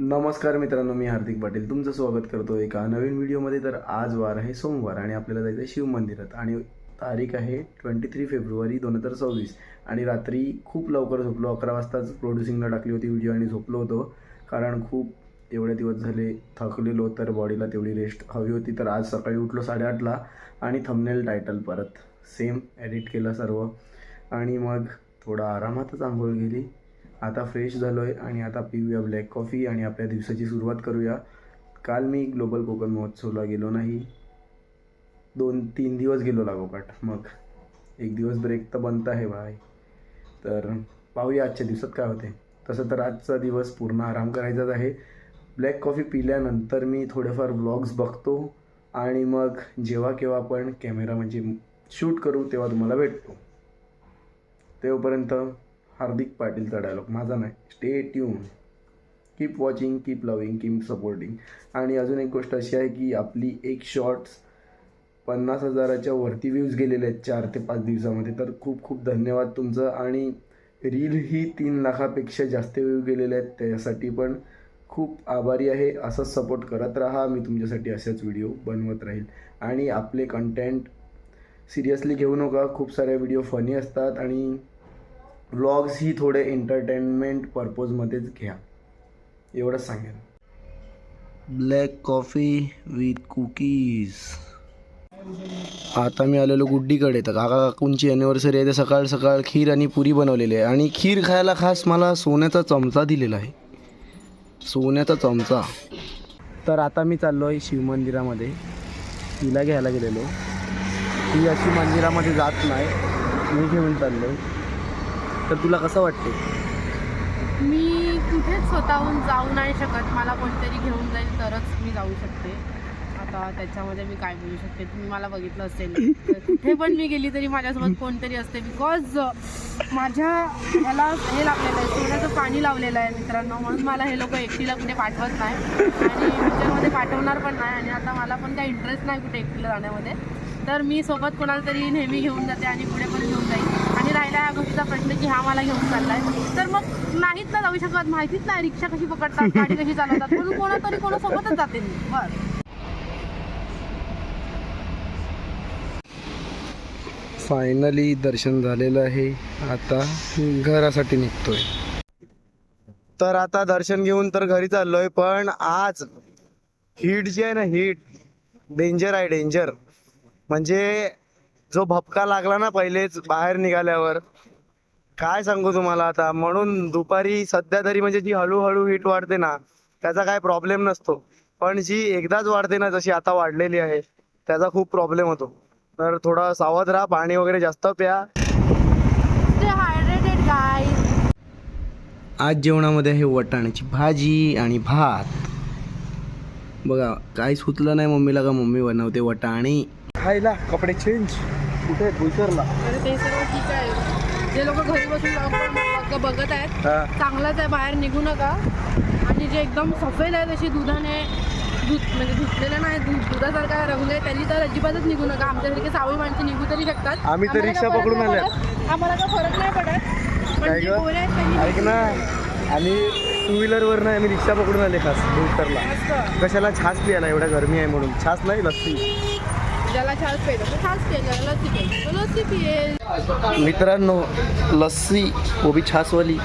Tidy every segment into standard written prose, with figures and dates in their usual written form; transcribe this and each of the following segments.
नमस्कार मित्रांनो, मी हार्दिक पाटील तुमचं स्वागत करतो एका नवीन व्हिडिओमध्ये. तर आज वार आहे सोमवार आणि आपल्याला जायचं आहे शिव मंदिरात आणि तारीख आहे 23 फेब्रुवारी 2026 आणि रात्री खूप लवकर झोपलो. 11 वाजताच प्रोड्युसिंगला टाकली होती व्हिडिओ आणि झोपलो होतो कारण खूप एवढे दिवस झाले थकलेलो, तर बॉडीला तेवढी रेस्ट हवी होती. तर आज सकाळी उठलो 8:30ला आणि थंबनेल टायटल परत सेम एडिट केलं सर्व आणि मग थोडा आरामातच आंघोळ गेली. आता फ्रेश झालो आहे आणि आता पिऊया ब्लॅक कॉफी आणि आपल्या दिवसाची सुरुवात करूया. काल मी ग्लोबल कोकण महोत्सवला गेलो नाही, 2-3 दिवस गेलो लागोपाठ, मग एक दिवस ब्रेक तर बनता आहे भाई. तर पाहूया आजच्या दिवसात काय होते. तसं तर आजचा दिवस पूर्ण आराम करायचाच आहे. ब्लॅक कॉफी पिल्यानंतर मी थोडेफार व्लॉग्स बघतो आणि मग जेव्हा केव्हा आपण कॅमेरा म्हणजे शूट करू तेव्हा तुम्हाला भेटतो. तेव्हापर्यंत हार्दिक पाटीलचा डायलॉग माझा नाही, stay tune, keep watching, keep loving, keep supporting. आणि अजून एक गोष्ट अशी आहे की आपली एक शॉर्ट्स 50,000च्या वरती व्ह्यूज गेलेले आहेत 4 ते 5 दिवसामध्ये. तर खूप खूप धन्यवाद तुमचं. आणि रील ही 3 लाखापेक्षा जास्त व्ह्यू गेलेले आहेत, त्यासाठी पण खूप आभारी आहे. असंच सपोर्ट करत राहा, मी तुमच्यासाठी असेच व्हिडिओ बनवत राहील. आणि आपले कंटेंट सिरियसली घेऊ नका, खूप सारे व्हिडिओ फनी असतात आणि व्लॉग्स ही थोडे एंटरटेनमेंट पर्पजमध्येच घ्या, एवढंच सांगेन. Black coffee with cookies. आता मी आलेलो गुड्डीकडे. तर काका काकूंची ॲनिव्हर्सरी आहे, तर सकाळ सकाळ खीर आणि पुरी बनवलेली आहे आणि खीर खायला खास मला सोन्याचा चमचा दिलेला आहे, सोन्याचा चमचा. तर आता मी चाललो आहे शिवमंदिरामध्ये, तिला घ्यायला गेलेलो. ती अशी मंदिरामध्ये जात नाही, मी घेऊन चाललो आहे. तर तुला कसं वाटते? मी कुठेच स्वतःहून जाऊ नाही शकत, मला कोणतरी घेऊन जाईल तरच मी जाऊ शकते. आता त्याच्यामध्ये मी काय बोलू शकते, तुम्ही मला बघितलं असेल तर कुठे पण मी गेली तरी माझ्यासोबत कोणतरी असते. बिकॉज माझ्या ह्याला हे लावलेलं आहे, सोन्याचं पाणी लावलेलं आहे मित्रांनो, म्हणून मला हे लोक एकटीला कुठे पाठवत नाही आणि फ्युचरमध्ये पाठवणार पण नाही. आणि आता मला पण काही इंटरेस्ट नाही कुठे एकटीला जाण्यामध्ये, तर मी सोबत कोणाला तरी नेहमी घेऊन जाते आणि पुढे पण घेऊन जाईल. आणि राहिला या गोष्टीचा प्रश्न की हा मला घेऊन चाललाय, तर मग नाहीत ना जाऊ शकत, माहितीच नाही रिक्षा कशी पकडतात, गाडी कशी चालवतात, म्हणून कोणातरी कोणासोबतच जाते मी. बरं, फायनली दर्शन झालेलं आहे, आता घरासाठी निघतोय. तर आता दर्शन घेऊन तर घरी चाललोय. पण आज हीट जी आहे ना, हीट डेंजर आहे, डेंजर. म्हणजे जो भपका लागला ना पहिलेच बाहेर निघाल्यावर, काय सांगू तुम्हाला आता. म्हणून दुपारी सध्या तरी म्हणजे जी हळूहळू हीट वाढते ना त्याचा काय प्रॉब्लेम नसतो, पण जी एकदाच वाढते ना जशी आता वाढलेली आहे त्याचा खूप प्रॉब्लेम होतो. तर थोडा सावध राहा, पाणी वगैरे जास्त प्या. आज जेवणामध्ये आहे वाटाण्याची भाजी आणि भात. बघा काहीच सुचलं नाही मम्मीला का मम्मी बनवते वाटाणे. खायला कपडे चेंज कुठे भुसरला. तर ते सर्व ठीक आहे. जे लोक घरी बसून बघत आहेत चांगलंच आहे, बाहेर निघू नका. आणि जे एकदम सफेद आहे तशी दुधाने म्हणजे धुतलेलं नाही, दुधासारखा रंगले त्यांनी तर अजिबातच निघू नका. आमच्यासारखे सावळी माणसं निघू तरी शकतात. आम्ही तर रिक्षा पकडून आले, आम्हाला काय फरक नाही पडत. पण जे गोरे आहेत त्यांनी ऐक ना, आणि 2 व्हीलरवर नाही आम्ही रिक्षा पकडून आले खास भुसरला. कशाला? छास प्यायला, एवढ्या गरमी आहे म्हणून. छास नाही, लस्सी. ज्याला छास प्यायचं तो छास प्यायला, लस्सी प्यायचं तो लस्सी पियेल. मित्रांनो, लस्सी वो भी छास वाली,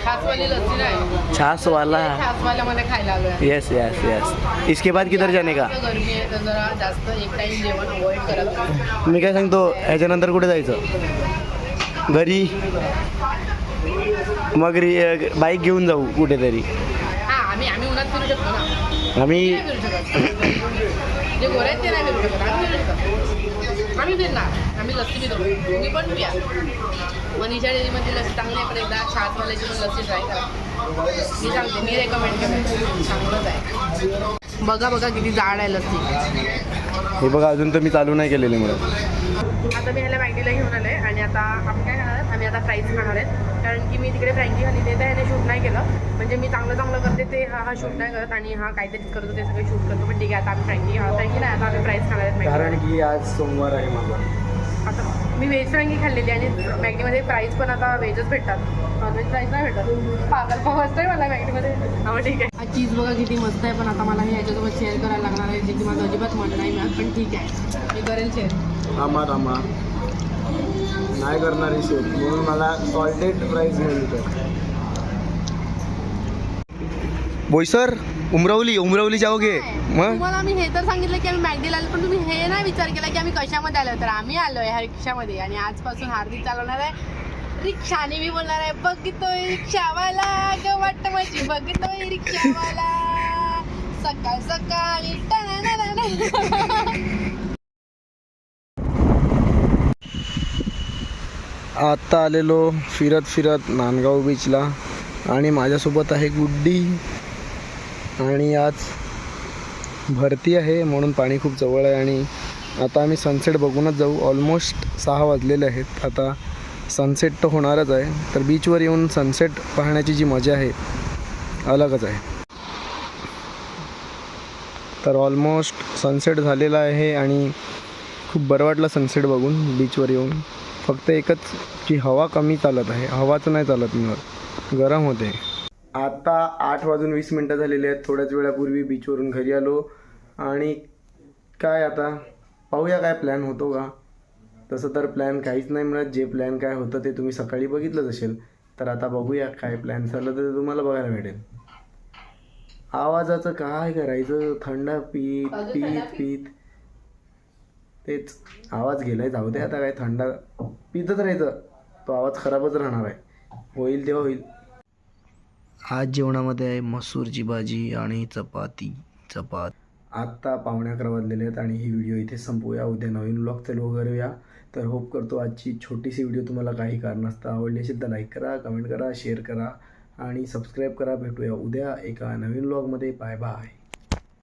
छासवाली लस्सी नाही, छास वाला. छासवाल्यामध्ये खायला आलोय. Yes yes yes. इसके बाद किधर जाने का? गरमी आहे तर जरा जास्त एक टाइम जेवण अवॉइड करत. मी काय सांगतो, याच्यानंतर कुठे जायचं? घरी. मग बाईक घेऊन जाऊ कुठेतरी. हां, आम्ही उन्हात फिरू शकतो ना. आम्ही फिरू शकत जे गोरे आहेत ते नाही फिरू शकत, आम्ही फिरू शकतो. आम्ही फिरणार, आम्ही लस्सी पितो, तुम्ही पण पिया. मनीषा डेअरीमध्ये लस्सी चांगली आहे, पण एकदा छासवाल्याची पण लस्सी ट्राय करा. मी सांगते, मी रेकमेंड करते, चांगलंच आहे. बघा बघा किती जाड आहे लस्सी. हे बघा, अजून तर मी चालू नाही केलेले मला. आता मी ह्याला मॅगीला घेऊन आले आणि आता आम्ही काय खाणार आहेत, आम्ही आता फ्राईज खाणार आहेत. कारण की मी तिकडे फ्रँकी खाली ते तर ह्याने शूट नाही केलं. म्हणजे मी चांगलं करते ते हा शूट नाही करत आणि हा काहीतरीच करतो ते सगळे शूट करतो. पण ठीक आहे, आता आम्ही फ्रँकी नाही, आता आम्ही फ्राईज खाणार आहेत. कारण की आज सोमवार आहे माझा. आता मी व्हेज फ्रँकी खाल्लेली आणि मॅगीमध्ये प्राईस पण आता व्हेजच भेटतात, नॉनव्हेज प्राईस नाही भेटत. पागल पाव असतोय मला मॅगीमध्ये. ठीक आहे. चीज बघा किती मस्त आहे, पण आता मला हे याच्यासोबत शेअर करायला लागणार आहे, जे की माझं अजिबात मन नाही मिळत, पण ठीक आहे मी करेल शेअर. थांबा नाही करणार ही शेअर, म्हणून मला सॉल्टेड फ्राईज मिळतं. बोईसर उमरावली जाओगे मग? तुम्हाला मी हे तर सांगितलं की आम्ही मॅगडीला आलो, पण तुम्ही हे नाही विचार केला की आम्ही कशामध्ये आलो. तर आम्ही आलोय ह्या रिक्षामध्ये आणि आजपासून हार्दिक चालवणार आहे रिक्षा आणि मी बोलणार आहे बघतोय रिक्षावाला ग वाट माझी बघतोय रिक्षावाला सकाळ सकाळी आता आलेलो फिरत नांदगाव बीचला आणि माझ्यासोबत आहे गुड्डी. आणि आज भरती आहे म्हणून पाणी खूप जवळ आहे आणि आता आम्ही सनसेट बघूनच जाऊ. ऑलमोस्ट 6 वाजलेले आहेत. आता सनसेट तर होणारच आहे, तर बीचवर येऊन सनसेट पाहण्याची जी मजा आहे अलगच आहे. तर ऑलमोस्ट सनसेट झालेला आहे आणि खूप बरं वाटलं सनसेट बघून बीचवर येऊन. फक्त एकच की हवा कमी चालत आहे, हवाचं नाही चालत मग गरम होते. आता 8:20 झालेले आहेत. थोड्याच वेळापूर्वी बीचवरून घरी आलो आणि काय आता पाहूया काय प्लॅन होतो का. तसं तर प्लॅन काहीच नाही मिळत. जे प्लॅन काय होतं ते तुम्ही सकाळी बघितलंच असेल. तर आता बघूया काय प्लॅन झालं तर तुम्हाला बघायला भेटेल. आवाजाचं काय करायचं, थंड पीत तेच आवाज गेलाय, जाऊ दे आता. काय थंड पितच राहायचं, तो आवाज खराबच राहणार आहे. होईल तेव्हा होईल. आज जेवणामध्ये आहे मसूरची भाजी आणि चपाती. आत्ता 11:15 वाजलेले आहेत आणि ही व्हिडिओ इथे संपवूया. उद्या नवीन व्लॉग चालू करूया. तर होप करतो आजची छोटीशी व्हिडिओ तुम्हाला काही कारणास्तव आवडली असेल तर लाईक करा, कमेंट करा, शेअर करा आणि सबस्क्राईब करा. भेटूया उद्या एका नवीन व्लॉगमध्ये. Bye bye.